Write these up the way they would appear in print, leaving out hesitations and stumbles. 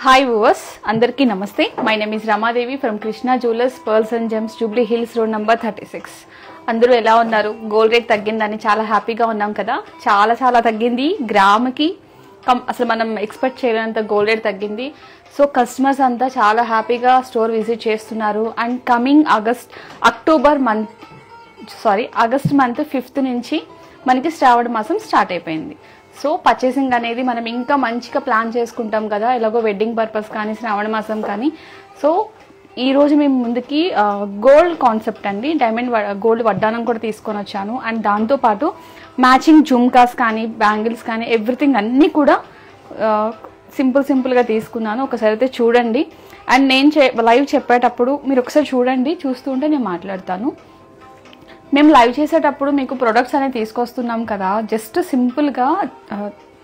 Hi viewers, అందరికీ నమస్తే. My name is Ramadevi from Krishna Jewellers, Pearls and Gems, Jubilee Hills Road number 36. అందరూ ఎలా ఉన్నారు? Gold rate తగ్గిందని చాలా హ్యాపీగా ఉన్నాం కదా. చాలా తగ్గింది. గ్రాముకి అసలు మనం ఎక్స్పెక్ట్ చేయలేనంత గోల్డ్ రేట్ తగ్గింది. సో కస్టమర్స్ అంతా చాలా హ్యాపీగా స్టోర్ విజిట్ చేస్తున్నారు. And coming August month 5th నుంచి మనకి శ్రావణ మాసం స్టార్ట్ అయిపోయింది. సో పర్చేసింగ్ అనేది మనం ఇంకా మంచిగా ప్లాన్ చేసుకుంటాం కదా, ఎలాగో వెడ్డింగ్ పర్పస్ కానీ శ్రావణ మాసం కానీ. సో ఈరోజు మేము ముందుకి గోల్డ్ కాన్సెప్ట్ అండి, డైమండ్ గోల్డ్ వడ్డానం కూడా తీసుకొని వచ్చాను. అండ్ దాంతోపాటు మ్యాచింగ్ జుమ్కాస్ కానీ బ్యాంగిల్స్ కానీ ఎవ్రీథింగ్ అన్నీ కూడా సింపుల్గా తీసుకున్నాను. ఒకసారి అయితే చూడండి. అండ్ నేను లైవ్ చెప్పేటప్పుడు మీరు ఒకసారి చూడండి, చూస్తూ ఉంటే నేను మాట్లాడతాను. మేము లైవ్ చేసేటప్పుడు మీకు ప్రొడక్ట్స్ అనేవి తీసుకొస్తున్నాం కదా, జస్ట్ సింపుల్గా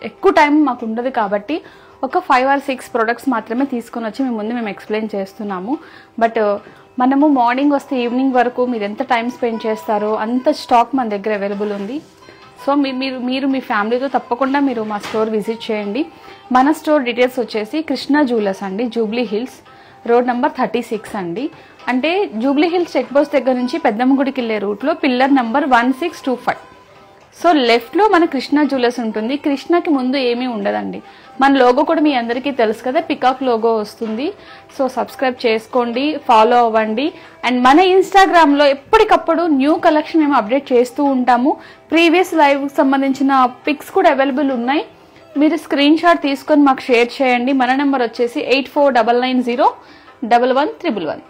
ఎక్కువ టైం మాకు ఉండదు కాబట్టి ఒక 5 or 6 ప్రొడక్ట్స్ మాత్రమే తీసుకొని వచ్చి మేము ఎక్స్ప్లెయిన్ చేస్తున్నాము. బట్ మనము మార్నింగ్ వస్తే ఈవినింగ్ వరకు మీరు ఎంత టైం స్పెండ్ చేస్తారో అంత స్టాక్ మన దగ్గర అవైలబుల్ ఉంది. సో మీరు మీ ఫ్యామిలీతో తప్పకుండా మీరు మా స్టోర్ విజిట్ చేయండి. మన స్టోర్ డీటెయిల్స్ వచ్చేసి కృష్ణా జ్యువెలర్స్ అండి, జూబ్లీ హిల్స్ రోడ్ నెంబర్ 36 అండి. అంటే జూబ్లీ హిల్స్ చెక్ పోస్ట్ దగ్గర నుంచి పెద్దమ్మ గుడికి వెళ్ళే రూట్లో పిల్లర్ నెంబర్ 1625. సో లెఫ్ట్లో మన కృష్ణా జ్యువెలర్స్ ఉంటుంది. కృష్ణకి ముందు ఏమీ ఉండదండి. మన లోగో కూడా మీ అందరికీ తెలుసు కదా, పికాక్ లోగో వస్తుంది. సో సబ్స్క్రైబ్ చేసుకోండి, ఫాలో అవ్వండి. అండ్ మన ఇన్స్టాగ్రామ్లో ఎప్పటికప్పుడు న్యూ కలెక్షన్ మేము అప్డేట్ చేస్తూ ఉంటాము. ప్రీవియస్ లైవ్కి సంబంధించిన పిక్స్ కూడా అవైలబుల్ ఉన్నాయి. మీరు స్క్రీన్ షాట్ తీసుకొని మాకు షేర్ చేయండి. మన నెంబర్ వచ్చేసి 8499011111.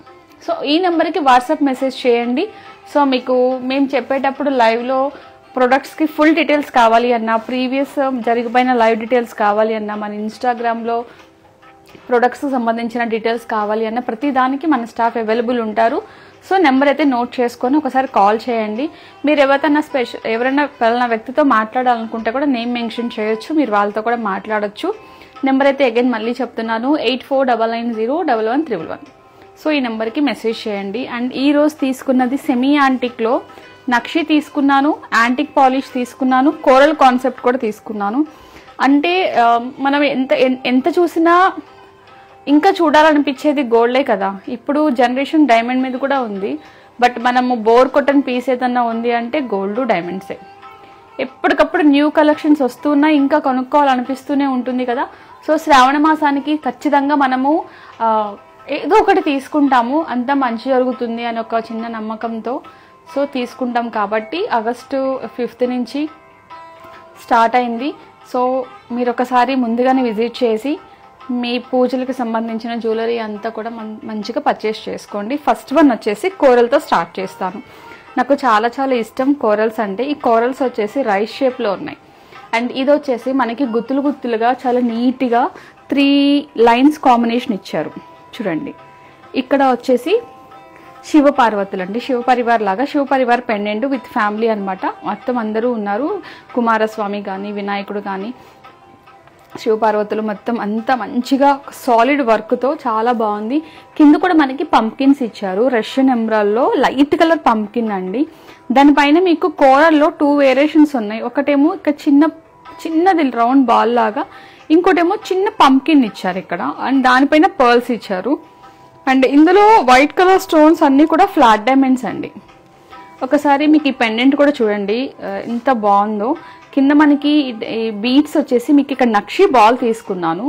సో ఈ నెంబర్కి వాట్సాప్ మెసేజ్ చేయండి. సో మీకు మేము చెప్పేటప్పుడు లైవ్లో ప్రొడక్ట్స్కి ఫుల్ డీటెయిల్స్ కావాలి అన్నా, ప్రీవియస్ జరిగిపోయిన లైవ్ డీటెయిల్స్ కావాలి అన్నా, మన ఇన్స్టాగ్రామ్లో ప్రొడక్ట్స్కి సంబంధించిన డీటెయిల్స్ కావాలి అన్న ప్రతి దానికి మన స్టాఫ్ అవైలబుల్ ఉంటారు. సో నెంబర్ అయితే నోట్ చేసుకొని ఒకసారి కాల్ చేయండి. మీరు ఎవరైనా పలానా వ్యక్తితో మాట్లాడాలనుకుంటే కూడా నేమ్ మెన్షన్ చేయొచ్చు, మీరు వాళ్ళతో కూడా మాట్లాడొచ్చు. నెంబర్ అయితే అగైన్ మళ్ళీ చెప్తున్నాను, 8499011111. సో ఈ నెంబర్కి మెసేజ్ చేయండి. అండ్ ఈరోజు తీసుకున్నది సెమీ యాంటిక్లో నక్షి తీసుకున్నాను, యాంటిక్ పాలిష్ తీసుకున్నాను, కోరల్ కాన్సెప్ట్ కూడా తీసుకున్నాను. అంటే మనం ఎంత చూసినా ఇంకా చూడాలనిపించేది గోల్డే కదా. ఇప్పుడు జనరేషన్ డైమండ్ మీద కూడా ఉంది. బట్ మనము బోర్ కొట్టని పీస్ ఏదన్నా ఉంది అంటే గోల్డ్ డైమండ్సే. ఎప్పటికప్పుడు న్యూ కలెక్షన్స్ వస్తున్నా ఇంకా కొనుక్కోవాలనిపిస్తూనే ఉంటుంది కదా. సో శ్రావణ మాసానికి ఖచ్చితంగా మనము ఏదో ఒకటి తీసుకుంటాము, అంతా మంచి జరుగుతుంది అని ఒక చిన్న నమ్మకంతో సో తీసుకుంటాం. కాబట్టి ఆగస్టు 5th నుంచి స్టార్ట్ అయింది. సో మీరు ఒకసారి ముందుగానే విజిట్ చేసి మీ పూజలకు సంబంధించిన జ్యువెలరీ అంతా కూడా మంచిగా పర్చేస్ చేసుకోండి. ఫస్ట్ వన్ వచ్చేసి కోరల్తో స్టార్ట్ చేస్తాను. నాకు చాలా ఇష్టం కోరల్స్ అంటే. ఈ కోరల్స్ వచ్చేసి రైస్ షేప్లో ఉన్నాయి. అండ్ ఇది వచ్చేసి మనకి గుత్తులుగా చాలా నీట్గా 3 లైన్స్ కాంబినేషన్ ఇచ్చారు చూడండి. ఇక్కడ వచ్చేసి శివపార్వతులు అండి, శివపరివార్ లాగా, శివపరివార్ పెండెంట్ విత్ ఫ్యామిలీ అనమాట. మొత్తం అందరూ ఉన్నారు, కుమారస్వామి కానీ వినాయకుడు కానీ శివపార్వతులు మొత్తం అంతా మంచిగా సాలిడ్ వర్క్తో చాలా బాగుంది. కింద కూడా మనకి పంప్కిన్స్ ఇచ్చారు, రష్యన్ ఎమరాల్డ్లో లైట్ కలర్ పంప్కిన్ అండి. దానిపైన మీకు కోరల్లో 2 వేరియేషన్స్ ఉన్నాయి. ఒకటేమో ఇక్కడ చిన్నది రౌండ్ బాల్ లాగా, ఇంకోటేమో చిన్న పంప్కిన్ ఇచ్చారు ఇక్కడ. అండ్ దానిపైన పర్ల్స్ ఇచ్చారు. అండ్ ఇందులో వైట్ కలర్ స్టోన్స్ అన్నీ కూడా ఫ్లాట్ డైమండ్స్ అండి. ఒకసారి మీకు ఈ పెండెంట్ కూడా చూడండి ఎంత బాగుందో. కింద మనకి బీడ్స్ వచ్చేసి మీకు ఇక్కడ నక్షి బాల్ తీసుకున్నాను.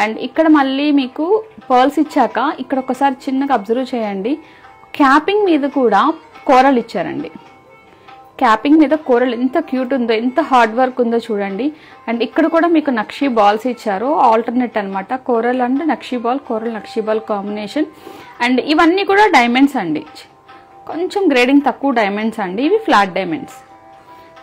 అండ్ ఇక్కడ మళ్ళీ మీకు పర్ల్స్ ఇచ్చాక ఇక్కడ ఒకసారి చిన్నగా అబ్జర్వ్ చేయండి, క్యాపింగ్ మీద కూడా కోరల్ ఇచ్చారండి. క్యాపింగ్ మీద కోరల్ ఎంత క్యూట్ ఉందో, ఎంత హార్డ్ వర్క్ ఉందో చూడండి. అండ్ ఇక్కడ కూడా మీకు నక్షి బాల్స్ ఇచ్చారు, ఆల్టర్నేట్ అనమాట. Coral and nakshi ball, coral nakshi ball combination. And ఇవన్నీ కూడా డైమండ్స్ అండి, కొంచెం గ్రేడింగ్ తక్కువ డైమండ్స్ అండి, ఇవి ఫ్లాట్ డైమండ్స్.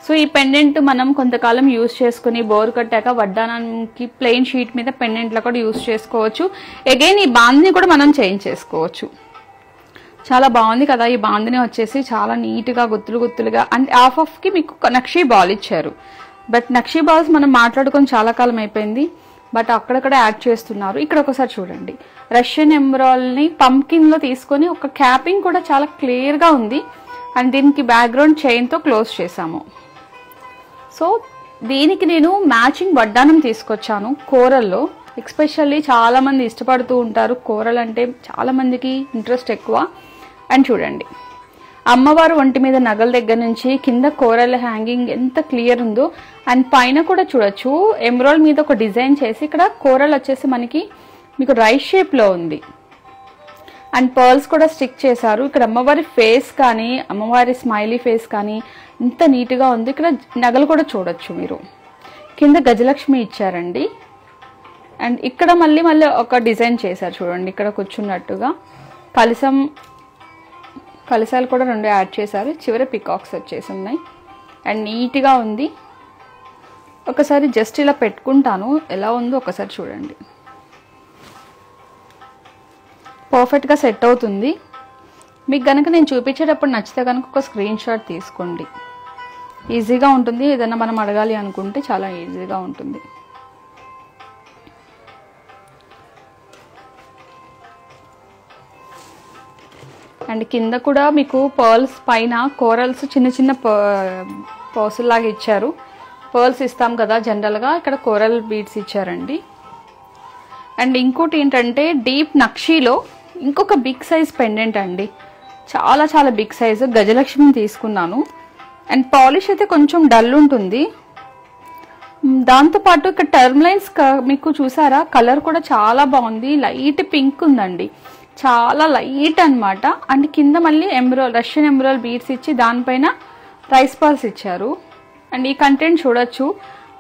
సో ఈ పెండెంట్ మనం కొంతకాలం యూజ్ చేసుకుని బోర్ కట్టాక వడ్డానానికి ప్లెయిన్ షీట్ మీద పెండెంట్లో కూడా యూజ్ చేసుకోవచ్చు. అగైన్ ఈ బాండ్ని కూడా మనం చేంజ్ చేసుకోవచ్చు. చాలా బాగుంది కదా. ఈ బాండ్ని వచ్చేసి చాలా నీట్గా గుత్తులుగా అండ్ హాఫ్కి మీకు నక్షి బాల్ ఇచ్చారు. బట్ నక్షి బాల్స్ మనం మాట్లాడుకొని చాలా కాలం అయిపోయింది, బట్ అక్కడక్కడ యాడ్ చేస్తున్నారు. ఇక్కడ ఒకసారి చూడండి, రష్యన్ ఎమరాల్డ్ని పంప్కిన్లో తీసుకొని ఒక క్యాపింగ్ కూడా చాలా క్లియర్గా ఉంది. అండ్ దీనికి బ్యాక్గ్రౌండ్ చైన్తో క్లోజ్ చేసాము. సో దీనికి నేను మ్యాచింగ్ వడ్డానం తీసుకొచ్చాను కోరల్లో. ఎస్పెషల్లీ చాలామంది ఇష్టపడుతూ ఉంటారు, కోరల్ అంటే చాలామందికి ఇంట్రెస్ట్ ఎక్కువ. అండ్ చూడండి, అమ్మవారు ఒంటి మీద నగల దగ్గర నుంచి కింద కోరల్ హ్యాంగింగ్ ఎంత క్లియర్ ఉందో. అండ్ పైన కూడా చూడొచ్చు, ఎమరాల్డ్ మీద ఒక డిజైన్ చేసి ఇక్కడ కోరల్ వచ్చేసి మనకి మీకు రైస్ షేప్లో ఉంది. అండ్ పర్ల్స్ కూడా స్టిక్ చేశారు. ఇక్కడ అమ్మవారి ఫేస్ కానీ, అమ్మవారి స్మైలీ ఫేస్ కానీ ఎంత నీట్గా ఉంది. ఇక్కడ నగలు కూడా చూడొచ్చు మీరు. కింద గజలక్ష్మి ఇచ్చారండి. అండ్ ఇక్కడ మళ్ళీ ఒక డిజైన్ చేశారు చూడండి, ఇక్కడ కూర్చున్నట్టుగా కలశాలు కూడా 2 యాడ్ చేశారు. చివర పికాక్స్ వచ్చేసి ఉన్నాయి. అండ్ నీట్గా ఉంది. ఒకసారి జస్ట్ ఇలా పెట్టుకుంటాను, ఎలా ఉందో ఒకసారి చూడండి. పర్ఫెక్ట్గా సెట్ అవుతుంది. మీకు కనుక నేను చూపించేటప్పుడు నచ్చితే కనుక ఒక స్క్రీన్ షాట్ తీసుకోండి. ఈజీగా ఉంటుంది, ఏదైనా మనం అడగాలి అనుకుంటే చాలా ఈజీగా ఉంటుంది. అండ్ కింద కూడా మీకు పర్ల్స్ పైన కోరల్స్ చిన్న చిన్న పర్సుల్ లాగా ఇచ్చారు. పర్ల్స్ ఇస్తాం కదా జనరల్గా, ఇక్కడ కోరల్ బీడ్స్ ఇచ్చారండి. అండ్ ఇంకోటి ఏంటంటే డీప్ నక్షీలో ఇంకొక బిగ్ సైజ్ పెండెంట్ అండి, చాలా చాలా బిగ్ సైజు. గజలక్ష్మిని తీసుకున్నాను. అండ్ పాలిష్ అయితే కొంచెం డల్ ఉంటుంది. దాంతోపాటు ఇక్కడ టర్మ్ లైన్స్ మీకు చూసారా, కలర్ కూడా చాలా బాగుంది. లైట్ పింక్ ఉందండి, చాలా లైట్ అనమాట. అండ్ కింద మళ్ళీ రష్యన్ ఎమరాల్డ్ బీడ్స్ ఇచ్చి దానిపైన రైస్ పర్ల్స్ ఇచ్చారు. అండ్ ఈ కంటెంట్ చూడొచ్చు.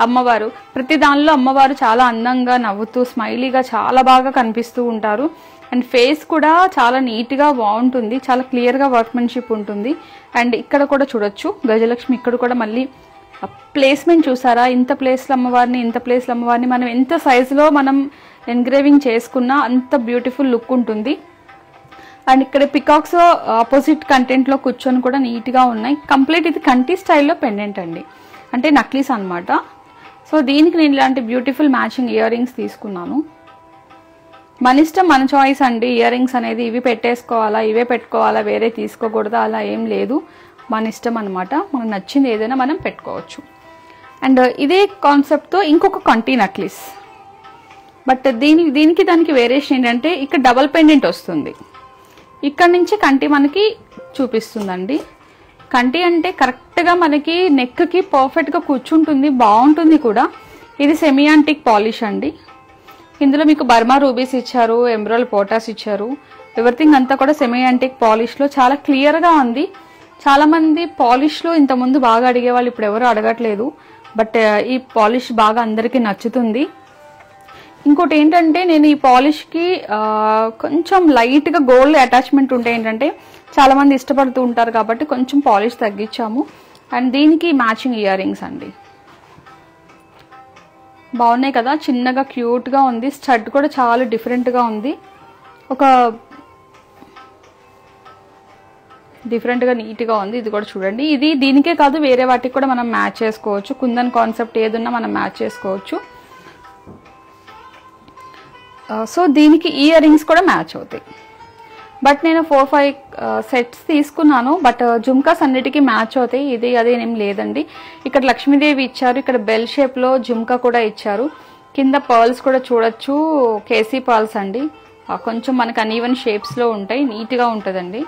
అమ్మవారు ప్రతి దానిలో అమ్మవారు చాలా అందంగా నవ్వుతూ స్మైలీగా చాలా బాగా కనిపిస్తూ ఉంటారు. అండ్ ఫేస్ కూడా చాలా నీట్గా బాగుంటుంది, చాలా క్లియర్గా వర్క్మెన్షిప్ ఉంటుంది. అండ్ ఇక్కడ కూడా చూడొచ్చు గజలక్ష్మి. ఇక్కడ కూడా మళ్ళీ ప్లేస్మెంట్ చూసారా, ఇంత ప్లేస్లో అమ్మవారిని మనం ఎంత సైజులో మనం ఎన్గ్రేవింగ్ చేసుకున్నా అంత బ్యూటిఫుల్ లుక్ ఉంటుంది. అండ్ ఇక్కడ పికాక్స్ ఆపోజిట్ కంటెంట్లో కూర్చొని కూడా నీట్గా ఉన్నాయి. కంప్లీట్ ఇది కంటి స్టైల్లో పెండెంట్ అండి, అంటే నక్లీస్ అనమాట. సో దీనికి నేను ఇలాంటి బ్యూటిఫుల్ మ్యాచింగ్ ఇయర్ రింగ్స్ తీసుకున్నాను. మన ఇష్టం, మన చాయిస్ అండి. ఇయర్ రింగ్స్ అనేది ఇవి పెట్టేసుకోవాలా, ఇవే పెట్టుకోవాలా, వేరే తీసుకోకూడదా, అలా ఏం లేదు. మన ఇష్టం అనమాట. మనకు నచ్చింది ఏదైనా మనం పెట్టుకోవచ్చు. అండ్ ఇదే కాన్సెప్ట్తో ఇంకొక కంటి నక్లీస్, బట్ దానికి వేరియేషన్ ఏంటంటే ఇక్కడ డబల్ పెండెంట్ వస్తుంది. ఇక్కడ నుంచి కంటి మనకి చూపిస్తుందండి. కంటి అంటే కరెక్ట్గా మనకి నెక్కి పర్ఫెక్ట్గా కూర్చుంటుంది, బాగుంటుంది కూడా. ఇది సెమీ యాంటిక్ పాలిష్ అండి. ఇందులో మీకు బర్మా రూబీస్ ఇచ్చారు, ఎమరాల్డ్ పోటాస్ ఇచ్చారు. ఎవ్రీథింగ్ అంతా కూడా సెమీ యాంటిక్ పాలిష్లో చాలా క్లియర్గా ఉంది. చాలామంది పాలిష్లో ఇంతకుముందు బాగా అడిగేవాళ్ళు, ఇప్పుడు ఎవరు అడగట్లేదు. బట్ ఈ పాలిష్ బాగా అందరికీ నచ్చుతుంది. ఇంకోటి ఏంటంటే నేను ఈ పాలిష్కి కొంచెం లైట్గా గోల్డ్ అటాచ్మెంట్ ఉంటే ఏంటంటే చాలామంది ఇష్టపడుతూ ఉంటారు కాబట్టి కొంచెం పాలిష్ తగ్గించాము. అండ్ దీనికి మ్యాచింగ్ ఇయర్ రింగ్స్ అండి, బాగున్నాయి కదా, చిన్నగా క్యూట్గా ఉంది. స్టడ్ కూడా చాలా డిఫరెంట్గా ఉంది, ఒక డిఫరెంట్గా నీట్గా ఉంది. ఇది కూడా చూడండి, ఇది దీనికే కాదు వేరే వాటికి కూడా మనం మ్యాచ్ చేసుకోవచ్చు. కుందన్ కాన్సెప్ట్ ఏదున్నా మనం మ్యాచ్ చేసుకోవచ్చు. సో దీనికి ఇయర్ రింగ్స్ కూడా మ్యాచ్ అవుతాయి. బట్ నేను 4-5 సెట్స్ తీసుకున్నాను, బట్ జుమ్కాస్ అన్నిటికీ మ్యాచ్ అవుతాయి. ఇది అదేం లేదండి. ఇక్కడ లక్ష్మీదేవి ఇచ్చారు, ఇక్కడ బెల్ షేప్లో జుమ్కా కూడా ఇచ్చారు. కింద పర్ల్స్ కూడా చూడొచ్చు, కేసీ పర్ల్స్ అండి. కొంచెం మనకు అన్ఈవెన్ షేప్స్లో ఉంటాయి, నీట్గా ఉంటుందండి.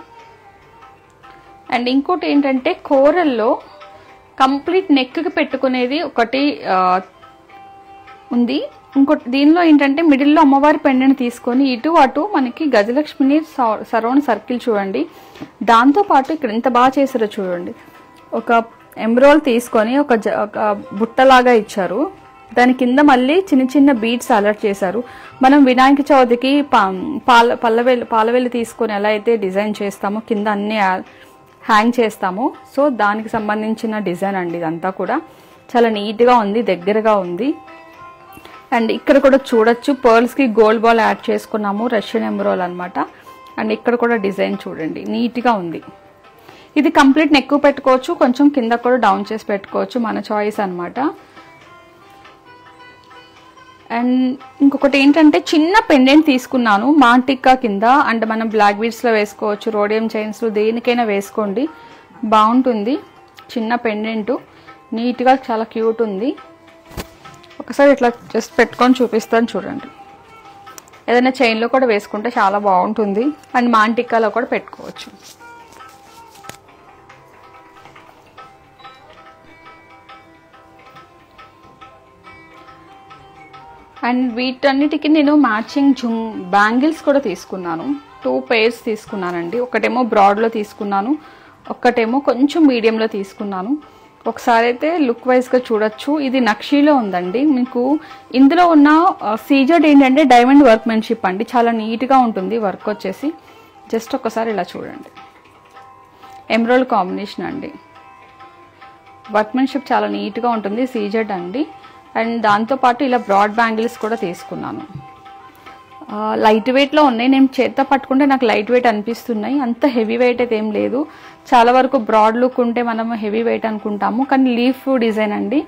అండ్ ఇంకోటి ఏంటంటే కోరల్లో కంప్లీట్ నెక్కి పెట్టుకునేది ఒకటి ఉంది. ఇంకోటి దీనిలో ఏంటంటే మిడిల్లో అమ్మవారి పెండెంట్ తీసుకొని ఇటు అటు మనకి గజలక్ష్మిని సరౌండ్ సర్కిల్ చూడండి. దాంతోపాటు ఇక్కడ ఎంత బాగా చేశారో చూడండి, ఒక ఎమరాల్డ్ తీసుకొని ఒక బుట్టలాగా ఇచ్చారు. దాని కింద మళ్ళీ చిన్న చిన్న బీడ్స్ అలర్ట్ చేశారు. మనం వినాయక చవితికి పాలవెల్లి తీసుకొని ఎలా అయితే డిజైన్ చేస్తామో కింద అన్ని హ్యాంగ్ చేస్తాము, సో దానికి సంబంధించిన డిజైన్ అండి. ఇదంతా కూడా చాలా నీట్గా ఉంది, దగ్గరగా ఉంది. అండ్ ఇక్కడ కూడా చూడొచ్చు పర్ల్స్కి గోల్డ్ బాల్ యాడ్ చేసుకున్నాము, రష్యన్ ఎమరాల్డ్ అనమాట. అండ్ ఇక్కడ కూడా డిజైన్ చూడండి, నీట్గా ఉంది. ఇది కంప్లీట్ నెక్ పెట్టుకోవచ్చు, కొంచెం కింద కూడా డౌన్ చేసి పెట్టుకోవచ్చు, మన చాయిస్ అనమాట. అండ్ ఇంకొకటి ఏంటంటే చిన్న పెండెంట్ తీసుకున్నాను మాంటిక్కా కింద. అండ్ మనం బ్లాక్ బీడ్స్లో వేసుకోవచ్చు, రోడియం చైన్స్లో దేనికైనా వేసుకోండి, బాగుంటుంది. చిన్న పెండెంట్ నీట్గా చాలా క్యూట్ ఉంది. ఒకసారి ఇట్లా జస్ట్ పెట్టుకొని చూపిస్తాను చూడండి. ఏదైనా చైన్లో కూడా వేసుకుంటే చాలా బాగుంటుంది. అండ్ మాంటిక్కాలో కూడా పెట్టుకోవచ్చు. అండ్ వీటన్నిటికీ నేను మ్యాచింగ్ బ్యాంగిల్స్ కూడా తీసుకున్నాను. 2 pairs తీసుకున్నానండి. ఒకటేమో బ్రాడ్లో తీసుకున్నాను, ఒక్కటేమో కొంచెం మీడియంలో తీసుకున్నాను. ఒకసారి అయితే లుక్ వైజ్గా చూడొచ్చు. ఇది నక్షీలో ఉందండి. మీకు ఇందులో ఉన్న సీజెడ్ ఏంటంటే డైమండ్ వర్క్మెన్షిప్ అండి. చాలా నీట్గా ఉంటుంది వర్క్ వచ్చేసి. జస్ట్ ఒకసారి ఇలా చూడండి. ఎమరాల్డ్ కాంబినేషన్ అండి. వర్క్మెన్షిప్ చాలా నీట్గా ఉంటుంది, సీజెడ్ అండి. అండ్ దాంతోపాటు ఇలా బ్రాడ్ బ్యాంగిల్స్ కూడా తీసుకున్నాను. లైట్ వెయిట్లో ఉన్నాయి. నేను చేత్తో పట్టుకుంటే నాకు లైట్ వెయిట్ అనిపిస్తున్నాయి. అంత హెవీ వెయిట్ అయితే ఏం లేదు. చాలా వరకు బ్రాడ్ లుక్ ఉంటే మనం హెవీ వెయిట్ అనుకుంటాము, కానీ లీఫ్ డిజైన్ అండి.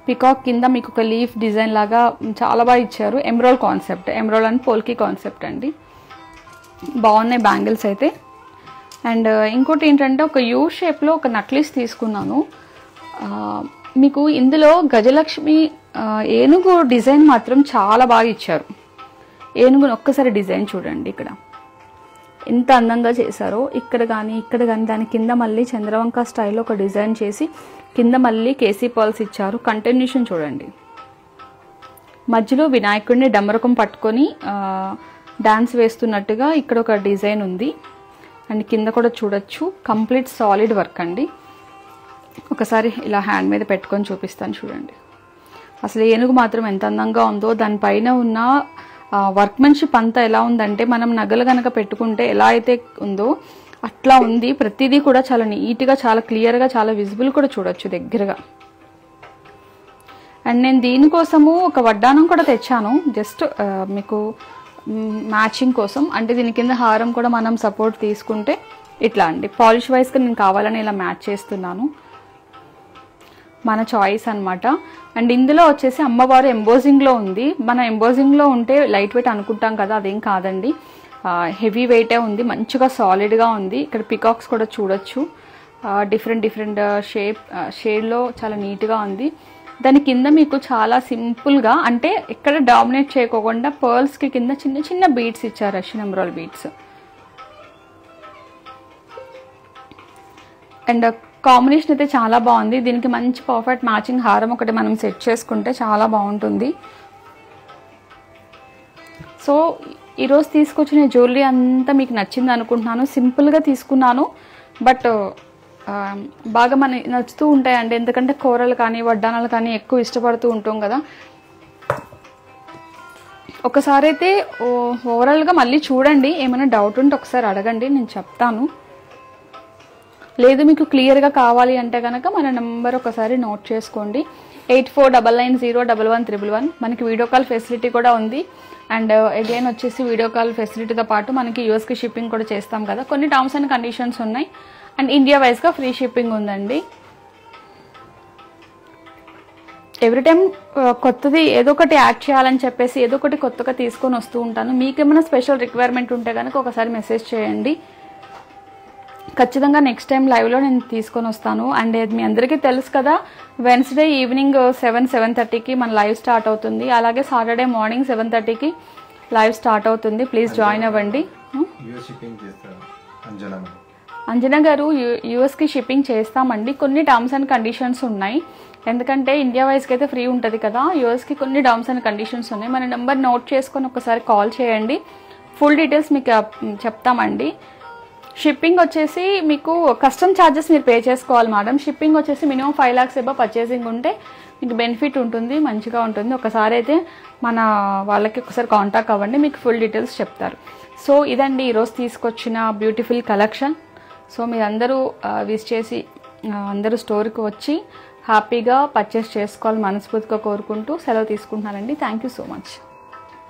పికాక్ కింద మీకు ఒక లీఫ్ డిజైన్ లాగా చాలా బాగా ఇచ్చారు. Emerald concept, emerald and polki concept అండి. బాగున్నాయి బ్యాంగిల్స్ అయితే. అండ్ ఇంకోటి ఏంటంటే ఒక యూ షేప్లో ఒక నక్లీస్ తీసుకున్నాను. మీకు ఇందులో గజలక్ష్మి ఏనుగు డిజైన్ మాత్రం చాలా బాగా ఇచ్చారు. ఏనుగుని ఒక్కసారి డిజైన్ చూడండి, ఇక్కడ ఎంత అందంగా చేశారో. ఇక్కడ కానీ దాని కింద మళ్ళీ చంద్రవంక స్టైల్లో ఒక డిజైన్ చేసి కింద మళ్ళీ కేసీ పర్ల్స్ ఇచ్చారు. కంటిన్యూషన్ చూడండి. మధ్యలో వినాయకుడిని డమరకం పట్టుకొని డాన్స్ వేస్తున్నట్టుగా ఇక్కడ ఒక డిజైన్ ఉంది. అండ్ కింద కూడా చూడొచ్చు. కంప్లీట్ సాలిడ్ వర్క్ అండి. ఒకసారి ఇలా హ్యాండ్ మీద పెట్టుకొని చూపిస్తాను చూడండి. అసలు ఏనుగు మాత్రం ఎంత అందంగా ఉందో. దానిపైన ఉన్న వర్క్మెన్షిప్ అంతా ఎలా ఉందంటే మనం నగలు కనుక పెట్టుకుంటే ఎలా అయితే ఉందో అట్లా ఉంది. ప్రతిదీ కూడా చాలా నీట్గా, చాలా క్లియర్గా, చాలా విజిబుల్ కూడా చూడొచ్చు దగ్గరగా. అండ్ నేను దీనికోసము ఒక వడ్డానం కూడా తెచ్చాను, జస్ట్ మీకు మ్యాచింగ్ కోసం. అంటే దీని కింద హారం కూడా మనం సపోర్ట్ తీసుకుంటే ఇట్లా అండి. పాలిష్ వైజ్గా నేను కావాలని ఇలా మ్యాచ్ చేస్తున్నాను. మన చాయిస్ అనమాట. అండ్ ఇందులో వచ్చేసి అమ్మవారు ఎంబోజింగ్లో ఉంది. మన ఎంబోజింగ్లో ఉంటే లైట్ వెయిట్ అనుకుంటాం కదా, అదేం కాదండి. హెవీ వెయిటే ఉంది, మంచిగా సాలిడ్గా ఉంది. ఇక్కడ పికాక్స్ కూడా చూడొచ్చు. డిఫరెంట్ షేడ్లో చాలా నీట్గా ఉంది. దాని కింద మీకు చాలా సింపుల్గా, అంటే ఎక్కడ డామినేట్ చేయకోకుండా పర్ల్స్కి కింద చిన్న చిన్న బీడ్స్ ఇచ్చారు, Russian emerald beads. And combination అయితే చాలా బాగుంది. దీనికి మంచి పర్ఫెక్ట్ మ్యాచింగ్ హారం ఒకటి మనం సెట్ చేసుకుంటే చాలా బాగుంటుంది. సో ఈరోజు తీసుకొచ్చిన జ్యువెలరీ అంతా మీకు నచ్చింది అనుకుంటున్నాను. సింపుల్గా తీసుకున్నాను, బట్ బాగా మనకి నచ్చుతూ ఉంటాయండి. ఎందుకంటే కూరలు కానీ వడ్డానాలు కానీ ఎక్కువ ఇష్టపడుతూ ఉంటాం కదా. ఒకసారి అయితే ఓవరాల్గా మళ్ళీ చూడండి. ఏమైనా డౌట్ ఉంటే ఒకసారి అడగండి, నేను చెప్తాను. లేదు మీకు క్లియర్గా కావాలి అంటే కనుక మన నెంబర్ ఒకసారి నోట్ చేసుకోండి. 8499011111. మనకి వీడియో కాల్ ఫెసిలిటీ కూడా ఉంది. అండ్ అగైన్ వచ్చేసి వీడియో కాల్ ఫెసిలిటీతో పాటు మనకి యూఎస్కి షిప్పింగ్ కూడా చేస్తాం కదా. కొన్ని టర్మ్స్ అండ్ కండిషన్స్ ఉన్నాయి. అండ్ ఇండియా వైజ్గా ఫ్రీ షిప్పింగ్ ఉందండి. ఎవ్రీ టైం కొత్తది ఏదో ఒకటి యాడ్ చేయాలని చెప్పేసి ఏదో ఒకటి కొత్తగా తీసుకొని వస్తూ ఉంటాను. మీకేమైనా స్పెషల్ రిక్వైర్మెంట్ ఉంటే కనుక ఒకసారి మెసేజ్ చేయండి. ఖచ్చితంగా నెక్స్ట్ టైం లైవ్లో నేను తీసుకొని వస్తాను. అండ్ మీ అందరికీ తెలుసు కదా, వెన్స్డే ఈవినింగ్ 7:30కి మన లైవ్ స్టార్ట్ అవుతుంది. అలాగే సాటర్డే మార్నింగ్ 7:30కి లైవ్ స్టార్ట్ అవుతుంది. ప్లీజ్ జాయిన్ అవ్వండి. అంజనా గారు, యూఎస్కి షిప్పింగ్ చేస్తామండి. కొన్ని టర్మ్స్ అండ్ కండిషన్స్ ఉన్నాయి. ఎందుకంటే ఇండియా వైజ్కి అయితే ఫ్రీ ఉంటుంది కదా, యూఎస్కి కొన్ని టర్మ్స్ అండ్ కండిషన్స్ ఉన్నాయి. మన నెంబర్ నోట్ చేసుకొని ఒకసారి కాల్ చేయండి. ఫుల్ డీటెయిల్స్ మీకు చెప్తామండి. షిప్పింగ్ వచ్చేసి మీకు కస్టమ్ ఛార్జెస్ మీరు పే చేసుకోవాలి మేడం. షిప్పింగ్ వచ్చేసి మినిమం 5 lakhs ఎబో పర్చేసింగ్ ఉంటే మీకు బెనిఫిట్ ఉంటుంది, మంచిగా ఉంటుంది. ఒకసారి అయితే మన వాళ్ళకి ఒకసారి కాంటాక్ట్ అవ్వండి, మీకు ఫుల్ డీటెయిల్స్ చెప్తారు. సో ఇదండి ఈరోజు తీసుకొచ్చిన బ్యూటిఫుల్ కలెక్షన్. సో మీరందరూ విజిట్ చేసి అందరూ స్టోర్కి వచ్చి హ్యాపీగా పర్చేస్ చేసుకోవాలి మనస్ఫూర్తిగా కోరుకుంటూ సెలవు తీసుకుంటున్నానండి. Thank you so much.